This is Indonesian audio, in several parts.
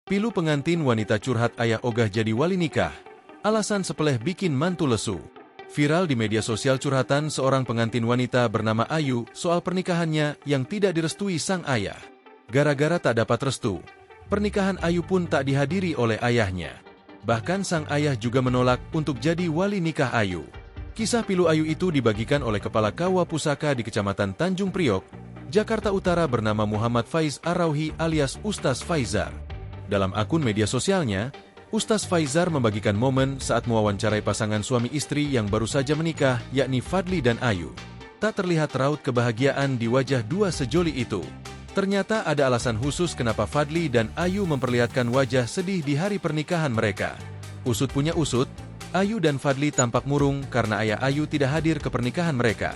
Pilu pengantin wanita curhat ayah ogah jadi wali nikah. Alasan sepeleh bikin mantu lesu. Viral di media sosial curhatan seorang pengantin wanita bernama Ayu soal pernikahannya yang tidak direstui sang ayah. Gara-gara tak dapat restu, pernikahan Ayu pun tak dihadiri oleh ayahnya. Bahkan sang ayah juga menolak untuk jadi wali nikah Ayu. Kisah pilu Ayu itu dibagikan oleh Kepala Kawah Pusaka di Kecamatan Tanjung Priok, Jakarta Utara bernama Muhammad Faiz Arauhi alias Ustaz Faizar. Dalam akun media sosialnya, Ustaz Faizar membagikan momen saat mewawancarai pasangan suami istri yang baru saja menikah, yakni Fadli dan Ayu. Tak terlihat raut kebahagiaan di wajah dua sejoli itu. Ternyata ada alasan khusus kenapa Fadli dan Ayu memperlihatkan wajah sedih di hari pernikahan mereka. Usut punya usut, Ayu dan Fadli tampak murung karena ayah Ayu tidak hadir ke pernikahan mereka.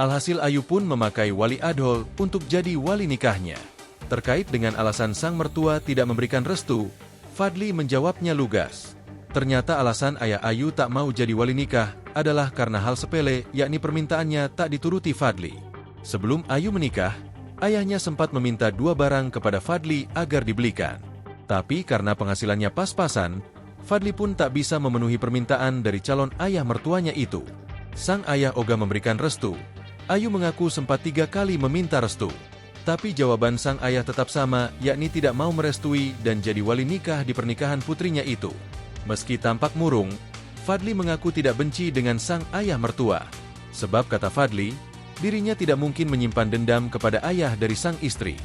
Alhasil Ayu pun memakai wali adhol untuk jadi wali nikahnya. Terkait dengan alasan sang mertua tidak memberikan restu, Fadli menjawabnya lugas. Ternyata alasan ayah Ayu tak mau jadi wali nikah adalah karena hal sepele, yakni permintaannya tak dituruti Fadli. Sebelum Ayu menikah, ayahnya sempat meminta 2 barang kepada Fadli agar dibelikan. Tapi karena penghasilannya pas-pasan, Fadli pun tak bisa memenuhi permintaan dari calon ayah mertuanya itu. Sang ayah ogah memberikan restu. Ayu mengaku sempat 3 kali meminta restu. Tapi jawaban sang ayah tetap sama, yakni tidak mau merestui dan jadi wali nikah di pernikahan putrinya itu. Meski tampak murung, Fadli mengaku tidak benci dengan sang ayah mertua. Sebab kata Fadli, dirinya tidak mungkin menyimpan dendam kepada ayah dari sang istri.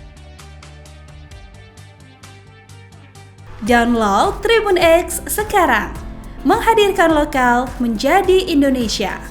Download Tribun X sekarang, menghadirkan lokal menjadi Indonesia.